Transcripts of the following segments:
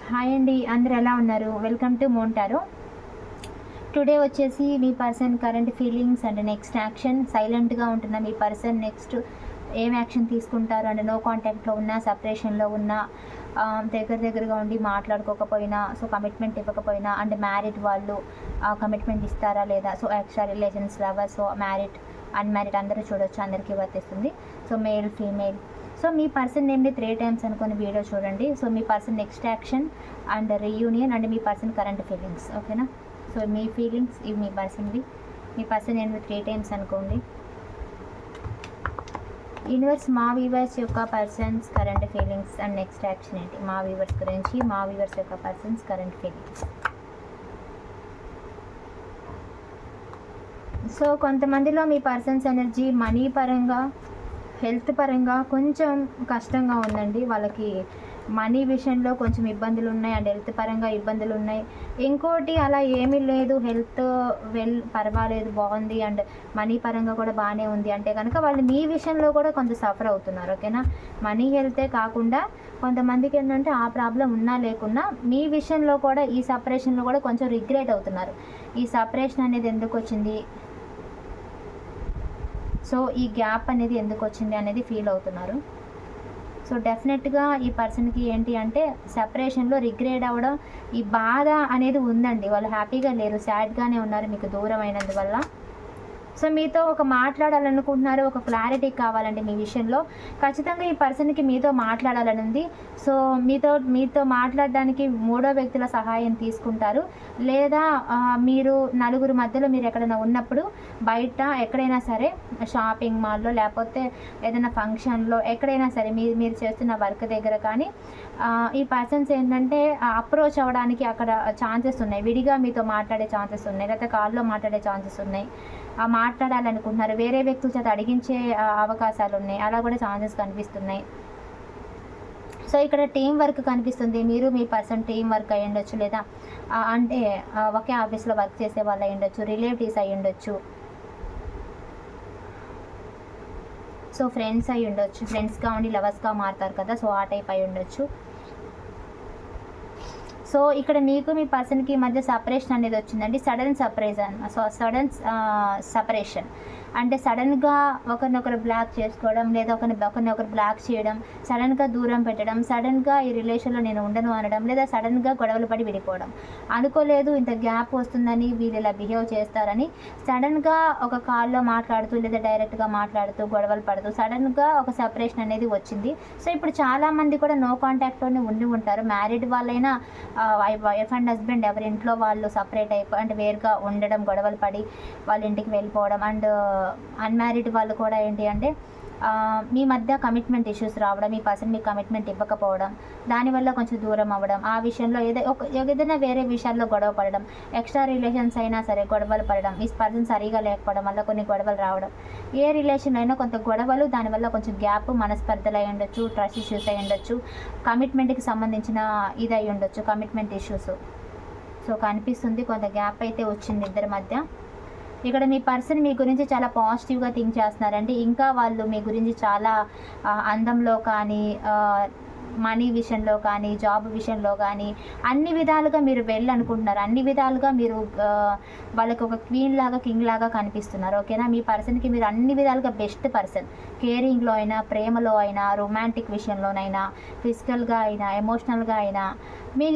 Hi అండి, అందరు ఎలా ఉన్నారు? వెల్కమ్ టు మోంటారో. టుడే వచ్చేసి మీ person current feelings and next action. సైలెంట్గా ఉంటున్న మీ పర్సన్ నెక్స్ట్ ఏం యాక్షన్ తీసుకుంటారు అండ్ నో కాంటాక్ట్లో ఉన్న, సపరేషన్లో ఉన్న, దగ్గరగా ఉండి మాట్లాడుకోకపోయినా, సో కమిట్మెంట్ ఇవ్వకపోయినా, అండ్ మ్యారీడ్ వాళ్ళు కమిట్మెంట్ ఇస్తారా లేదా, so extra relations, lover, so married, unmarried అందరూ చూడొచ్చు, అందరికీ వర్తిస్తుంది. So male, female. సో మీ పర్సన్ నేమ్ని 3 times అనుకుని వీడియో చూడండి. సో మీ person next action and reunion and మీ పర్సన్ కరెంట్ ఫీలింగ్స్, ఓకేనా? సో మీ ఫీలింగ్స్ ఇవి మీ పర్సన్వి. మీ పర్సన్ నేమ్ని 3 times అనుకోండి. యూనివర్స్, మా వ్యూవర్స్ యొక్క persons current feelings and next action ఏంటి? మా వ్యూవర్స్ గురించి, మా వ్యూవర్స్ యొక్క పర్సన్స్ కరెంట్ ఫీలింగ్స్. సో కొంతమందిలో మీ పర్సన్స్ ఎనర్జీ మనీ పరంగా, హెల్త్ పరంగా కొంచెం కష్టంగా ఉందండి. వాళ్ళకి మనీ విషయంలో కొంచెం ఇబ్బందులు ఉన్నాయి అండ్ హెల్త్ పరంగా ఇబ్బందులు ఉన్నాయి. ఇంకోటి అలా ఏమీ లేదు, హెల్త్ పర్వాలేదు, బాగుంది, అండ్ మనీ పరంగా కూడా బాగానే ఉంది అంటే కనుక వాళ్ళు మీ విషయంలో కూడా కొంచెం సఫర్ అవుతున్నారు, ఓకేనా? మనీ హెల్తే కాకుండా కొంతమందికి ఏంటంటే ఆ ప్రాబ్లం ఉన్నా లేకున్నా మీ విషయంలో కూడా ఈ సపరేషన్లో కూడా కొంచెం రిగ్రెట్ అవుతున్నారు. ఈ సపరేషన్ అనేది ఎందుకు వచ్చింది, సో ఈ గ్యాప్ అనేది ఎందుకు వచ్చింది అనేది ఫీల్ అవుతున్నారు. సో డెఫినెట్గా ఈ పర్సన్కి ఏంటి అంటే సెపరేషన్లో రిగ్రెట్ అవ్వడం, ఈ బాధ అనేది ఉందండి. వాళ్ళు హ్యాపీగా లేరు, సాడ్గానే ఉన్నారు మీకు దూరం అయినందువల్ల. సో మీతో ఒక మాట్లాడాలనుకుంటున్నారు, ఒక క్లారిటీ కావాలండి మీ విషయంలో. ఖచ్చితంగా ఈ పర్సన్కి మీతో మాట్లాడాలని ఉంది. సో మీతో మాట్లాడడానికి 3వ వ్యక్తుల సహాయం తీసుకుంటారు, లేదా మీరు నలుగురు మధ్యలో మీరు ఎక్కడైనా ఉన్నప్పుడు బయట ఎక్కడైనా సరే, షాపింగ్ మాల్లో లేకపోతే ఏదైనా ఫంక్షన్లో ఎక్కడైనా సరే, మీరు చేస్తున్న వర్క్ దగ్గర కానీ ఈ పర్సన్స్ ఏంటంటే అప్రోచ్ అవ్వడానికి అక్కడ ఛాన్సెస్ ఉన్నాయి. విడిగా మీతో మాట్లాడే ఛాన్సెస్ ఉన్నాయి, లేకపోతే కాల్లో మాట్లాడే ఛాన్సెస్ ఉన్నాయి. మాట్లాడాలనుకుంటున్నారు, వేరే వ్యక్తుల చేత అడిగించే అవకాశాలు ఉన్నాయి, అలా కూడా ఛాన్సెస్ కనిపిస్తున్నాయి. సో ఇక్కడ టీం వర్క్ కనిపిస్తుంది. మీరు మీ పర్సన్ టీం వర్క్ అయ్యి ఉండొచ్చు, లేదా అంటే ఒకే ఆఫీస్లో వర్క్ చేసే వాళ్ళు అయ్యి ఉండొచ్చు, రిలేటివ్స్ అయ్యి ఉండొచ్చు, సో ఫ్రెండ్స్ అయ్యి ఉండొచ్చు, ఫ్రెండ్స్గా ఉండి లవర్స్గా మారుతారు కదా, సో ఆ టైప్ అయి ఉండొచ్చు. సో ఇక్కడ మీకు మీ పర్సన్కి మధ్య సపరేషన్ అనేది వచ్చిందండి. సడన్ సపరేషన్ అంటే సడన్గా ఒకరినొకరు బ్లాక్ చేసుకోవడం, లేదా ఒకరినొకరు బ్లాక్ చేయడం, సడన్గా దూరం పెట్టడం, సడన్గా ఈ రిలేషన్లో నేను ఉండను అనడం, లేదా సడన్గా గొడవలు పడి విడిపోవడం. అనుకోలేదు ఇంత గ్యాప్ వస్తుందని, వీళ్ళు ఇలా బిహేవ్ చేస్తారని, సడన్గా ఒక కాల్లో మాట్లాడుతూ లేదా డైరెక్ట్గా మాట్లాడుతూ గొడవలు పడుతూ సడన్గా ఒక సెపరేషన్ అనేది వచ్చింది. సో ఇప్పుడు చాలామంది కూడా నో కాంటాక్ట్లోనే ఉండి ఉంటారు. మ్యారీడ్ వాళ్ళైనా, వైఫ్ అండ్ హస్బెండ్ ఎవరి ఇంట్లో వాళ్ళు సపరేట్ అయిపోయి అంటే వేరుగా ఉండడం, గొడవలు పడి వాళ్ళ ఇంటికి వెళ్ళిపోవడం, అండ్ అన్మ్యారీడ్ వాళ్ళు కూడా ఏంటి అంటే మీ మధ్య కమిట్మెంట్ ఇష్యూస్ రావడం, మీ పర్సన్ మీకు కమిట్మెంట్ ఇవ్వకపోవడం, దానివల్ల కొంచెం దూరం అవ్వడం, ఆ విషయంలో ఏదైనా వేరే విషయాల్లో గొడవ పడడం, ఎక్స్ట్రా రిలేషన్స్ అయినా సరే గొడవలు పడడం, ఈ పర్సన్ సరిగా లేకపోవడం వల్ల కొన్ని గొడవలు రావడం, ఏ రిలేషన్ అయినా కొంత గొడవలు, దానివల్ల కొంచెం గ్యాప్, మనస్పర్ధలు అయి ఉండొచ్చు, ట్రస్ట్ ఇష్యూస్ అయి ఉండొచ్చు, కమిట్మెంట్కి సంబంధించిన ఇది అయి ఉండొచ్చు, కమిట్మెంట్ ఇష్యూస్. సో కనిపిస్తుంది కొంత గ్యాప్ అయితే వచ్చింది ఇద్దరి మధ్య. ఇక్కడ మీ పర్సన్ మీ గురించి చాలా పాజిటివ్గా థింక్ చేస్తున్నారంటే, ఇంకా వాళ్ళు మీ గురించి చాలా అందంలో కానీ, మనీ విషయంలో కానీ, జాబ్ విషయంలో కానీ అన్ని విధాలుగా మీరు వెళ్ళనుకుంటున్నారు, అన్ని విధాలుగా మీరు వాళ్ళకి ఒక క్వీన్ లాగా, కింగ్ లాగా కనిపిస్తున్నారు, ఓకేనా? మీ పర్సన్కి మీరు అన్ని విధాలుగా బెస్ట్ పర్సన్. కేరింగ్లో అయినా, ప్రేమలో అయినా, రొమాంటిక్ విషయంలోనైనా, ఫిజికల్గా అయినా, ఎమోషనల్గా అయినా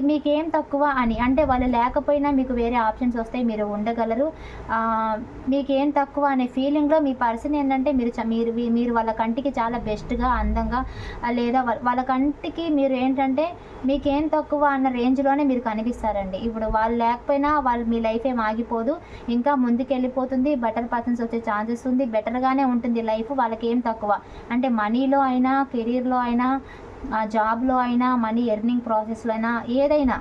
మీకేం తక్కువ అని అంటే వాళ్ళు లేకపోయినా మీకు వేరే ఆప్షన్స్ వస్తాయి, మీరు ఉండగలరు. మీకేం తక్కువ అనే ఫీలింగ్లో మీ పర్సన్ ఏంటంటే మీరు వాళ్ళ కంటికి చాలా బెస్ట్గా, అందంగా, లేదా వాళ్ళ కంటికి మీరు ఏంటంటే మీకేం తక్కువ అన్న రేంజ్లోనే మీరు కనిపిస్తారండి. ఇప్పుడు వాళ్ళు లేకపోయినా మీ లైఫ్ ఏం ఆగిపోదు, ఇంకా ముందుకు వెళ్ళిపోతుంది, బెటర్ పర్సన్స్ వచ్చే ఛాన్సెస్ ఉంది, బెటర్గానే ఉంటుంది లైఫ్. వాళ్ళకి ఏం తక్కువ అంటే మనీలో అయినా, కెరీర్లో అయినా, జాబ్లో అయినా, మనీ ఎర్నింగ్ ప్రాసెస్లో అయినా, ఏదైనా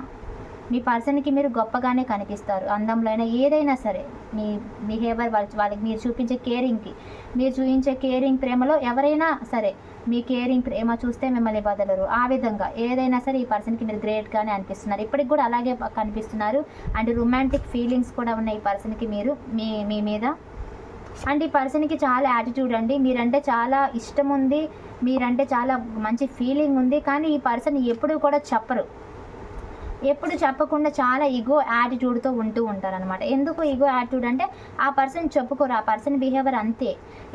మీ పర్సన్కి మీరు గొప్పగానే కనిపిస్తారు. అందంలో అయినా, ఏదైనా సరే మీ బిహేవియర్ వాళ్ళకి మీరు చూపించే కేరింగ్, ప్రేమలో ఎవరైనా సరే మీ కేరింగ్, ప్రేమ చూస్తే మిమ్మల్ని బదలరు. ఆ విధంగా ఏదైనా సరే ఈ పర్సన్కి మీరు గ్రేట్గానే అనిపిస్తున్నారు, ఇప్పటికి కూడా అలాగే కనిపిస్తున్నారు. అండ్ రొమాంటిక్ ఫీలింగ్స్ కూడా ఉన్నాయి ఈ పర్సన్కి మీ మీద. అండ్ ఈ పర్సన్కి చాలా యాటిట్యూడ్ అండి, మీరంటే చాలా ఇష్టం ఉంది, మీరంటే చాలా మంచి ఫీలింగ్ ఉంది, కానీ ఈ పర్సన్ ఎప్పుడు కూడా చెప్పరు. ఎప్పుడు చెప్పకుండా చాలా ఈగో యాటిట్యూడ్తో ఉంటూ ఉంటారనమాట. ఎందుకు ఈగో యాటిట్యూడ్ అంటే ఆ పర్సన్ చెప్పుకోరు, ఆ పర్సన్ బిహేవియర్ అంతే.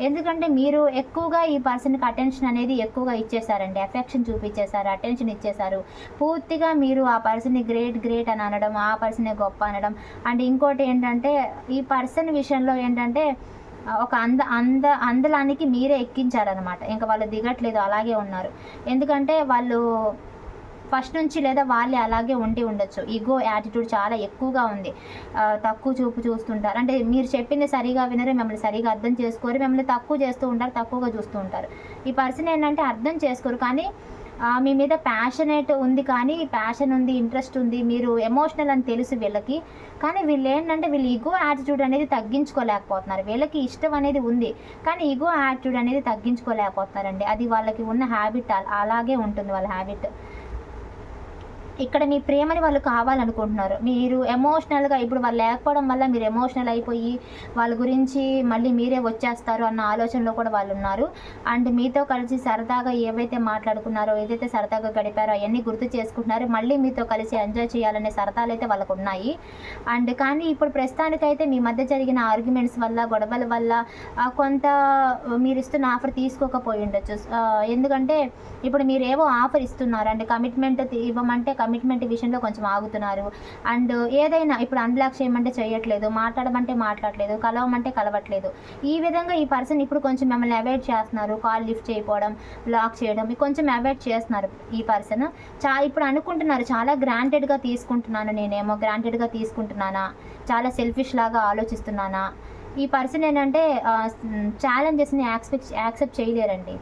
ఎందుకంటే మీరు ఎక్కువగా ఈ పర్సన్కి అటెన్షన్ అనేది ఎక్కువగా ఇచ్చేసారండి, అఫెక్షన్ చూపించేశారు, అటెన్షన్ ఇచ్చేశారు. పూర్తిగా మీరు ఆ పర్సన్ని గ్రేట్ గ్రేట్ అని అనడం, ఆ పర్సనే గొప్ప అనడం. అండ్ ఇంకోటి ఏంటంటే ఈ పర్సన్ విషయంలో ఏంటంటే ఒక అందలానికి మీరే ఎక్కించారనమాట. ఇంకా వాళ్ళు దిగట్లేదు, అలాగే ఉన్నారు. ఎందుకంటే వాళ్ళు ఫస్ట్ నుంచి లేదా వాళ్ళే అలాగే ఉండొచ్చు. ఈగో యాటిట్యూడ్ చాలా ఎక్కువగా ఉంది. తక్కువ చూపు చూస్తుంటారు. అంటే మీరు చెప్పింది సరిగా వినరు, మిమ్మల్ని సరిగా అర్థం చేసుకోరు, మిమ్మల్ని తక్కువ చేస్తూ ఉంటారు, తక్కువగా చూస్తూ ఉంటారు. ఈ పర్సన్ ఏంటంటే అర్థం చేసుకోరు, కానీ మీ మీద ప్యాషనేట్ ఉంది, కానీ ప్యాషన్ ఉంది, ఇంట్రెస్ట్ ఉంది, మీరు ఎమోషనల్ అని తెలుసు వీళ్ళకి. కానీ వీళ్ళు ఏంటంటే వీళ్ళు ఈగో యాటిట్యూడ్ అనేది తగ్గించుకోలేకపోతున్నారు. వీళ్ళకి ఇష్టం అనేది ఉంది, కానీ ఈగో యాటిట్యూడ్ అనేది తగ్గించుకోలేకపోతున్నారండి. అది వాళ్ళకి ఉన్న హ్యాబిట్, అలాగే ఉంటుంది వాళ్ళ హ్యాబిట్. ఇక్కడ మీ ప్రేమని వాళ్ళు కావాలనుకుంటున్నారు. మీరు ఎమోషనల్గా ఇప్పుడు వాళ్ళు లేకపోవడం వల్ల మీరు ఎమోషనల్ అయిపోయి వాళ్ళ గురించి మళ్ళీ మీరే వచ్చేస్తారు అన్న ఆలోచనలో కూడా వాళ్ళు ఉన్నారు. అండ్ మీతో కలిసి సరదాగా ఏవైతే మాట్లాడుకున్నారో, ఏదైతే సరదాగా గడిపారో అవన్నీ గుర్తు చేసుకుంటున్నారు. మళ్ళీ మీతో కలిసి ఎంజాయ్ చేయాలనే సరదాలు అయితే వాళ్ళకు ఉన్నాయి. అండ్ కానీ ఇప్పుడు ప్రస్తుతానికైతే మీ మధ్య జరిగిన ఆర్గ్యుమెంట్స్ వల్ల, గొడవల వల్ల కొంత మీరు ఇస్తున్న ఆఫర్ తీసుకోకపోయి ఉండొచ్చు. ఎందుకంటే ఇప్పుడు మీరు ఏవో ఆఫర్ ఇస్తున్నారు అండ్ కమిట్మెంట్ ఇవ్వమంటే కమిట్మెంట్ విషయంలో కొంచెం ఆగుతున్నారు. అండ్ ఏదైనా ఇప్పుడు అన్బ్లాక్ చేయమంటే చేయట్లేదు, మాట్లాడమంటే మాట్లాడలేదు, కలవమంటే కలవట్లేదు. ఈ విధంగా ఈ పర్సన్ ఇప్పుడు కొంచెం మిమ్మల్ని అవాయిడ్ చేస్తున్నారు. కాల్ లిఫ్ట్ చేయకపోవడం, బ్లాక్ చేయడం, కొంచెం అవాయిడ్ చేస్తున్నారు ఈ పర్సన్. ఇప్పుడు అనుకుంటున్నారు చాలా గ్రాంటెడ్గా తీసుకుంటున్నాను, నేనేమో గ్రాంటెడ్గా తీసుకుంటున్నానా, చాలా సెల్ఫిష్ లాగా ఆలోచిస్తున్నానా. ఈ పర్సన్ ఏంటంటే ఛాలెంజెస్ని యాక్సెప్ట్ చేయలేరండి,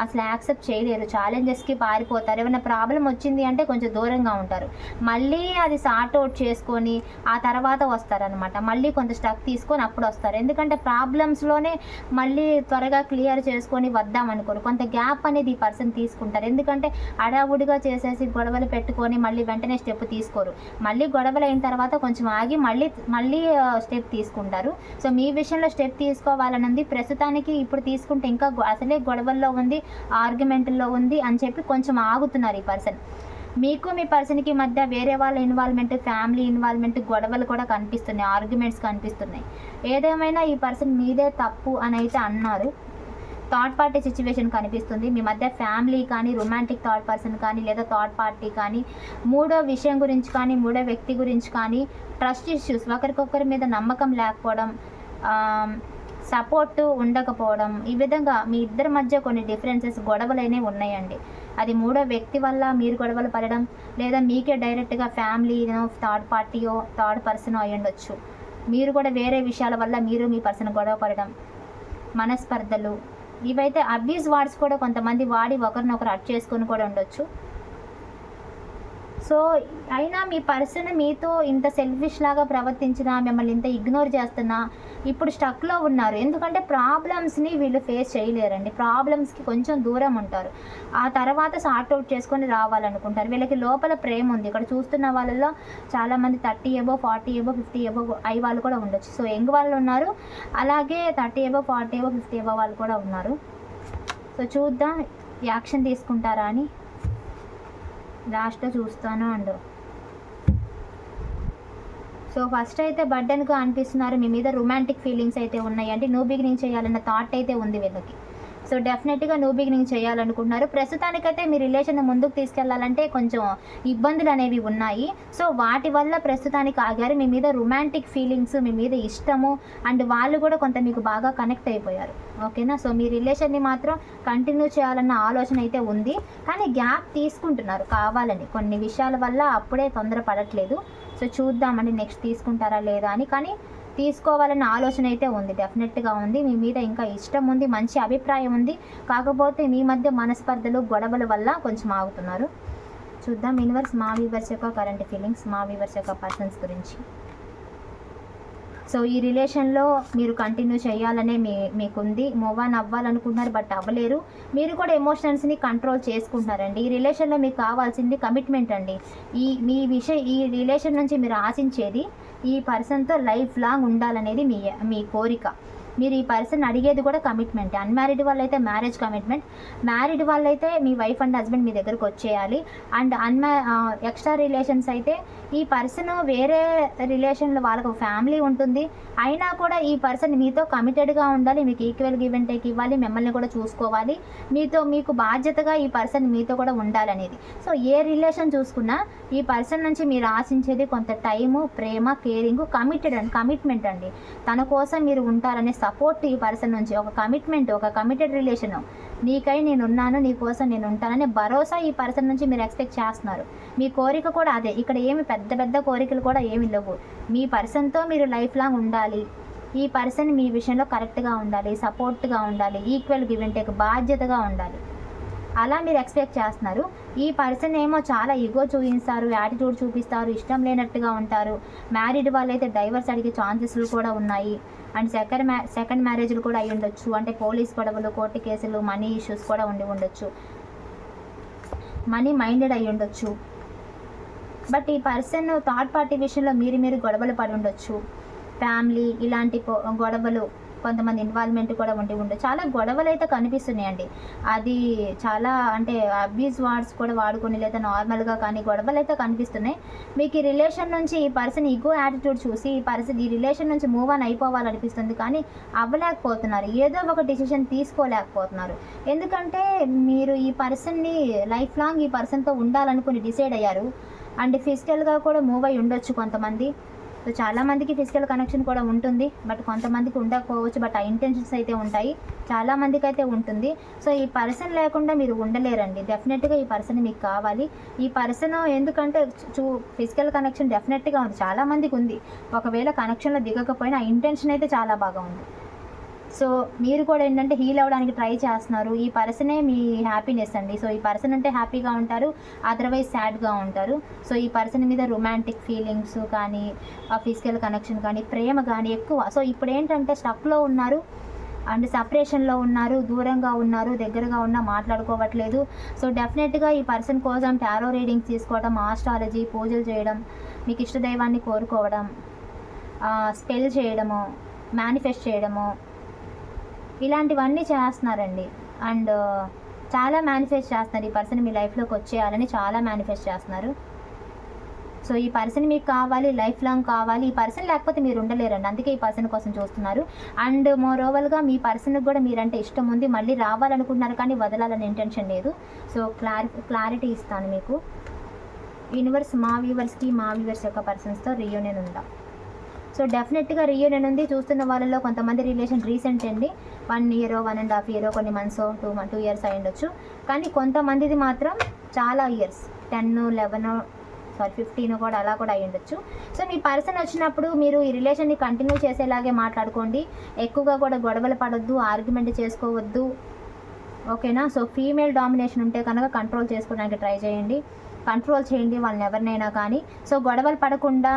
అసలు యాక్సెప్ట్ చేయలేరు. ఛాలెంజెస్కి పారిపోతారు. ఏమైనా ప్రాబ్లం వచ్చింది అంటే కొంచెం దూరంగా ఉంటారు. మళ్ళీ అది సార్ట్ అవుట్ చేసుకొని ఆ తర్వాత వస్తారనమాట. మళ్ళీ కొంత స్టక్ తీసుకొని అప్పుడు వస్తారు. ఎందుకంటే ప్రాబ్లమ్స్లోనే మళ్ళీ త్వరగా క్లియర్ చేసుకొని వద్దామనుకోరు. కొంత గ్యాప్ అనేది ఈ పర్సన్ తీసుకుంటారు. ఎందుకంటే అడావుడిగా చేసేసి గొడవలు పెట్టుకొని మళ్ళీ వెంటనే స్టెప్ తీసుకోరు. మళ్ళీ గొడవలు అయిన తర్వాత కొంచెం ఆగి మళ్ళీ స్టెప్ తీసుకుంటారు. సో మీ విషయంలో స్టెప్ తీసుకోవాలని ఉంది. ప్రస్తుతానికి ఇప్పుడు తీసుకుంటే ఇంకా అసలే గొడవల్లో ఉంది, ఆర్గ్యుమెంట్లో ఉంది అని చెప్పి కొంచెం ఆగుతున్నారు ఈ పర్సన్. మీకు మీ పర్సన్కి మధ్య వేరే వాళ్ళ ఇన్వాల్వ్మెంట్, ఫ్యామిలీ ఇన్వాల్వ్మెంట్, గొడవలు కూడా కనిపిస్తున్నాయి, ఆర్గ్యుమెంట్స్ కనిపిస్తున్నాయి. ఏదేమైనా ఈ పర్సన్ మీదే తప్పు అని అయితే అన్నారు. థర్డ్ పార్టీ సిచ్యువేషన్ కనిపిస్తుంది. మీ మధ్య ఫ్యామిలీ కానీ, రొమాంటిక్ థర్డ్ పర్సన్ కానీ, లేదా థర్డ్ పార్టీ కానీ, మూడో విషయం గురించి కానీ, మూడో వ్యక్తి గురించి కానీ, ట్రస్ట్ ఇష్యూస్, ఒకరికొకరి మీద నమ్మకం లేకపోవడం, సపోర్టు ఉండకపోవడం, ఈ విధంగా మీ ఇద్దరి మధ్య కొన్ని డిఫరెన్సెస్, గొడవలైనవి ఉన్నాయండి. అది మూడో వ్యక్తి వల్ల మీరు గొడవలు పడడం, లేదా మీకే డైరెక్ట్గా ఫ్యామిలీనో, థర్డ్ పార్టీయో, థర్డ్ పర్సనో అయి ఉండొచ్చు. మీరు కూడా వేరే విషయాల వల్ల మీరు మీ పర్సన్ గొడవ పడడం, మనస్పర్ధలు, ఇవైతే అబ్యూస్ వర్డ్స్ కూడా కొంతమంది వాడి ఒకరినొకరు అట్ చేసుకొని కూడా ఉండొచ్చు. సో అయినా మీ పర్సన్ మీతో ఇంత సెల్ఫిష్ లాగా ప్రవర్తించినా, మిమ్మల్ని ఇంత ఇగ్నోర్ చేస్తున్నా, ఇప్పుడు స్టక్లో ఉన్నారు. ఎందుకంటే ప్రాబ్లమ్స్ని వీళ్ళు ఫేస్ చేయలేరండి. ప్రాబ్లమ్స్కి కొంచెం దూరం ఉంటారు, ఆ తర్వాత సార్ట్ అవుట్ చేసుకొని రావాలనుకుంటారు. వీళ్ళకి లోపల ప్రేమ ఉంది. ఇక్కడ చూస్తున్న వాళ్ళలో చాలామంది 30 above, 40 above, 50 above అయ్యి వాళ్ళు కూడా ఉండొచ్చు. సో యంగ్ వాళ్ళు ఉన్నారు, అలాగే 30 above, 40 above, 50 above వాళ్ళు కూడా ఉన్నారు. సో చూద్దాం యాక్షన్ తీసుకుంటారా అని. లాస్ట్లో చూస్తాను అండ్ సో ఫస్ట్ అయితే బర్డెన్గా అనిపిస్తున్నారు. మీ మీద రొమాంటిక్ ఫీలింగ్స్ అయితే ఉన్నాయి. అంటే న్యూ బిగినింగ్ చేయాలన్న థాట్ అయితే ఉంది వీళ్ళకి. సో డెఫినెట్గా న్యూ బిగినింగ్ చేయాలనుకుంటున్నారు. ప్రస్తుతానికైతే మీ రిలేషన్ ముందుకు తీసుకెళ్లాలంటే కొంచెం ఇబ్బందులు అనేవి ఉన్నాయి. సో వాటి వల్ల ప్రస్తుతానికి ఆగారు. మీ మీద రొమాంటిక్ ఫీలింగ్స్, మీ మీద ఇష్టము, అండ్ వాళ్ళు కూడా కొంత మీకు బాగా కనెక్ట్ అయిపోయారు. ఓకేనా. సో మీ రిలేషన్ని మాత్రం కంటిన్యూ చేయాలన్న ఆలోచన అయితే ఉంది, కానీ గ్యాప్ తీసుకుంటున్నారు కావాలని. కొన్ని విషయాల వల్ల అప్పుడే తొందరపడట్లేదు. సో చూద్దామండి నెక్స్ట్ తీసుకుంటారా లేదా అని. కానీ తీసుకోవాలన్న ఆలోచన అయితే ఉంది, డెఫినెట్గా ఉంది. మీ మీద ఇంకా ఇష్టం ఉంది, మంచి అభిప్రాయం ఉంది. కాకపోతే మీ మధ్య మనస్పర్ధలు, గొడవల వల్ల కొంచెం ఆగుతున్నారు. చూద్దాం యూనివర్స్ మా వ్యూవర్స్ యొక్క కరెంట్ ఫీలింగ్స్, మా వ్యూవర్స్ యొక్క పర్సన్స్ గురించి. సో ఈ రిలేషన్లో మీరు కంటిన్యూ చేయాలనే మీకుంది. మూవ్ ఆన్ అవ్వాలనుకుంటున్నారు, బట్ అవ్వలేరు. మీరు కూడా ఎమోషన్స్ని కంట్రోల్ చేసుకుంటున్నారండి. ఈ రిలేషన్లో మీకు కావాల్సింది కమిట్మెంట్ అండి. ఈ రిలేషన్ నుంచి మీరు ఆశించేది ఈ పర్సన్తో లైఫ్ లాంగ్ ఉండాలనేది మీ కోరిక. మీరు ఈ పర్సన్ అడిగేది కూడా కమిట్మెంట్. అన్మ్యారీడ్ వాళ్ళైతే మ్యారేజ్ కమిట్మెంట్, మ్యారీడ్ వాళ్ళైతే మీ వైఫ్ అండ్ హస్బెండ్ మీ దగ్గరకు వచ్చేయాలి. అండ్ ఎక్స్ట్రా రిలేషన్స్ అయితే ఈ పర్సన్ వేరే రిలేషన్లో వాళ్ళకు ఫ్యామిలీ ఉంటుంది, అయినా కూడా ఈ పర్సన్ మీతో కమిటెడ్గా ఉండాలి, మీకు ఈక్వల్ గివ్ అండ్ టేక్ ఇవ్వాలి, మిమ్మల్ని కూడా చూసుకోవాలి, మీకు బాధ్యతగా ఈ పర్సన్ మీతో కూడా ఉండాలనేది. సో ఏ రిలేషన్ చూసుకున్నా ఈ పర్సన్ నుంచి మీరు ఆశించేది కొంత టైము, ప్రేమ, కేరింగ్, కమిట్మెంట్ అండి. తన కోసం మీరు ఉంటారనే సపోర్ట్ ఈ పర్సన్ నుంచి, ఒక కమిట్మెంట్, ఒక కమిటెడ్ రిలేషన్. నీకై నేనున్నాను, నీ కోసం నేను ఉంటాననే భరోసా ఈ పర్సన్ నుంచి మీరు ఎక్స్పెక్ట్ చేస్తున్నారు. మీ కోరిక కూడా అదే. ఇక్కడ ఏమి పెద్ద కోరికలు కూడా ఏమి లేవు. మీ పర్సన్తో మీరు లైఫ్ లాంగ్ ఉండాలి, ఈ పర్సన్ మీ విషయంలో కరెక్ట్గా ఉండాలి, సపోర్ట్గా ఉండాలి, ఈక్వల్ గివ్ అండ్ టేక్, బాధ్యతగా ఉండాలి, అలా మీరు ఎక్స్పెక్ట్ చేస్తున్నారు. ఈ పర్సన్ ఏమో చాలా ఈగో చూపిస్తారు, యాటిట్యూడ్ చూపిస్తారు, ఇష్టం లేనట్టుగా ఉంటారు. మ్యారీడ్ వాళ్ళైతే డైవర్స్ అడిగే ఛాన్సెస్లు కూడా ఉన్నాయి. అండ్ సెకండ్ మ్యారేజ్లు కూడా అయ్యి ఉండొచ్చు. అంటే పోలీస్ గొడవలు, కోర్టు కేసులు, మనీ ఇష్యూస్ కూడా ఉండొచ్చు, మనీ మైండెడ్ అయ్యి ఉండొచ్చు. బట్ ఈ పర్సన్ థర్డ్ పార్టీ విషయంలో మీరు గొడవలు పడి ఉండొచ్చు. ఫ్యామిలీ ఇలాంటి గొడవలు, కొంతమంది ఇన్వాల్వ్మెంట్ కూడా ఉండొచ్చు. చాలా గొడవలు అయితే కనిపిస్తున్నాయండి. అది చాలా అంటే అబ్యూజ్ వర్డ్స్ కూడా వాడుకొని లేదా నార్మల్గా కానీ గొడవలు అయితే కనిపిస్తున్నాయి. మీకు ఈ రిలేషన్ నుంచి ఈ పర్సన్ ఈగో యాటిట్యూడ్ చూసి ఈ రిలేషన్ నుంచి మూవ్ ఆన్ అయిపోవాలనిపిస్తుంది, కానీ అవ్వలేకపోతున్నారు. ఏదో ఒక డిసిషన్ తీసుకోలేకపోతున్నారు. ఎందుకంటే మీరు ఈ పర్సన్ని లైఫ్ లాంగ్ ఈ పర్సన్తో ఉండాలనుకుని డిసైడ్ అయ్యారు. అండ్ ఫిజికల్గా కూడా మూవ్ అయ్యి ఉండొచ్చు కొంతమంది. సో చాలామందికి ఫిజికల్ కనెక్షన్ కూడా ఉంటుంది, బట్ కొంతమందికి ఉండకపోవచ్చు. బట్ ఆ ఇంటెన్షన్స్ అయితే ఉంటాయి, చాలామందికి అయితే ఉంటుంది. సో ఈ పర్సన్ లేకుండా మీరు ఉండలేరండి. డెఫినెట్గా ఈ పర్సన్ మీకు కావాలి. ఈ పర్సన్ ఎందుకంటే ఫిజికల్ కనెక్షన్ డెఫినెట్గా ఉంది, చాలామందికి ఉంది. ఒకవేళ కనెక్షన్లో దిగకపోయినా ఆ ఇంటెన్షన్ అయితే చాలా బాగా ఉంది. సో మీరు కూడా ఏంటంటే హీల్ అవ్వడానికి ట్రై చేస్తున్నారు. ఈ పర్సనే మీ హ్యాపీనెస్ అండి. సో ఈ పర్సన్ అంటే హ్యాపీగా ఉంటారు, అదర్వైజ్ సాడ్గా ఉంటారు. సో ఈ పర్సన్ మీద రొమాంటిక్ ఫీలింగ్స్ కానీ, ఫిజికల్ కనెక్షన్ కానీ, ప్రేమ కానీ ఎక్కువ. సో ఇప్పుడు ఏంటంటే స్టక్లో ఉన్నారు అండ్ సపరేషన్లో ఉన్నారు, దూరంగా ఉన్నారు, దగ్గరగా ఉన్నా మాట్లాడుకోవట్లేదు. సో డెఫినెట్గా ఈ పర్సన్ కోసం టారో రీడింగ్స్ తీసుకోవడం, ఆస్ట్రాలజీ, పూజలు చేయడం, మీకు ఇష్టదైవాన్ని కోరుకోవడం, స్పెల్ చేయడము, మేనిఫెస్ట్ చేయడము, ఇలాంటివన్నీ చేస్తున్నారండి. అండ్ చాలా మేనిఫెస్ట్ చేస్తున్నారు. ఈ పర్సన్ మీ లైఫ్లోకి వచ్చేయాలని చాలా మేనిఫెస్ట్ చేస్తున్నారు. సో ఈ పర్సన్ మీకు కావాలి, లైఫ్ లాంగ్ కావాలి. ఈ పర్సన్ లేకపోతే మీరు ఉండలేరండి, అందుకే ఈ పర్సన్ కోసం చూస్తున్నారు. అండ్ మోరోవర్గా మీ పర్సన్కి కూడా మీరంటే ఇష్టం ఉంది, మళ్ళీ రావాలనుకుంటున్నారు, కానీ వదలాలని ఇంటెన్షన్ లేదు. సో క్లారిటీ ఇస్తాను మీకు. యూనివర్స్ మా వ్యూవర్స్ యొక్క పర్సన్స్తో రీయూనియన్ ఉందా? సో డెఫినెట్గా రీయూనియన్ ఉంది. చూస్తున్న వాళ్ళలో కొంతమంది రిలేషన్ రీసెంట్ అండి, 1 year, 1.5 year, కొన్ని మంత్స్, 2 years అయి ఉండొచ్చు. కానీ కొంతమందిది మాత్రం చాలా ఇయర్స్, 10, 11, 15 కూడా అలా కూడా అయి ఉండొచ్చు. సో మీ పర్సన్ వచ్చినప్పుడు మీరు ఈ రిలేషన్ని కంటిన్యూ చేసేలాగే మాట్లాడుకోండి. ఎక్కువగా కూడా గొడవలు పడొద్దు, ఆర్గ్యుమెంట్ చేసుకోవద్దు, ఓకేనా? సో ఫీమేల్ డామినేషన్ ఉంటే కనుక కంట్రోల్ చేసుకోవడానికి ట్రై చేయండి, కంట్రోల్ చేయండి వాళ్ళని ఎవరినైనా కానీ. సో గొడవలు పడకుండా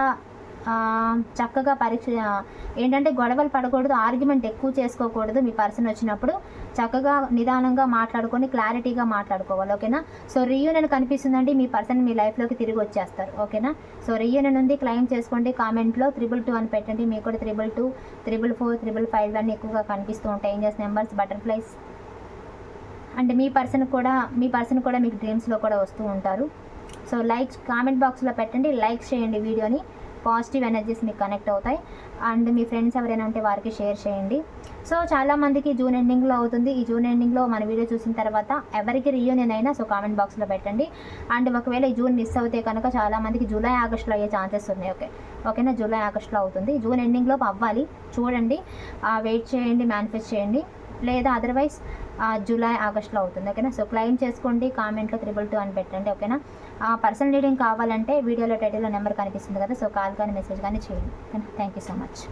చక్కగా ఏంటంటే గొడవలు పడకూడదు, ఆర్గ్యుమెంట్ ఎక్కువ చేసుకోకూడదు. మీ పర్సన్ వచ్చినప్పుడు చక్కగా నిదానంగా మాట్లాడుకొని క్లారిటీగా మాట్లాడుకోవాలి, ఓకేనా? సో రీయూనియన్ కనిపిస్తుందండి, మీ పర్సన్ మీ లైఫ్లోకి తిరిగి వచ్చేస్తారు, ఓకేనా? సో రీయూనియన్ ఉంది, క్లెయిమ్ చేసుకోండి. కామెంట్లో 222 అని పెట్టండి. మీకు కూడా 222, 444, 555 అన్నీ ఎక్కువగా కనిపిస్తూ ఉంటాయి. Angels numbers, butterflies. అండ్ మీ పర్సన్ కూడా మీకు డ్రీమ్స్లో కూడా వస్తూ ఉంటారు. సో కామెంట్ బాక్స్లో పెట్టండి, లైక్స్ చేయండి వీడియోని. పాజిటివ్ ఎనర్జీస్ మీకు కనెక్ట్ అవుతాయి. అండ్ మీ ఫ్రెండ్స్ ఎవరైనా ఉంటే వారికి షేర్ చేయండి. సో చాలామందికి జూన్ ఎండింగ్లో అవుతుంది. ఈ జూన్ ఎండింగ్లో మన వీడియో చూసిన తర్వాత ఎవరికి రీయూనియన్ అయినా సో కామెంట్ బాక్స్లో పెట్టండి. అండ్ ఒకవేళ ఈ జూన్ మిస్ అవుతే కనుక చాలామందికి జూలై, ఆగస్టులో అయ్యే ఛాన్సెస్ ఉన్నాయి. ఓకేనా? జూలై, ఆగస్టులో అవుతుంది. జూన్ ఎండింగ్లో అవ్వాలి, చూడండి, వెయిట్ చేయండి, మేనిఫెస్ట్ చేయండి. లేదా అదర్వైజ్ జూలై, ఆగస్టులో అవుతుంది, ఓకేనా? సో క్లెయిమ్ చేసుకోండి, కామెంట్లో 222 అని పెట్టండి, ఓకేనా? పర్సనల్ రీడింగ్ కావాలంటే వీడియోలో టైటిల్లో నెంబర్ కనిపిస్తుంది కదా, సో కాల్ కానీ మెసేజ్ కానీ చేయండి, ఓకేనా? Thank you so much.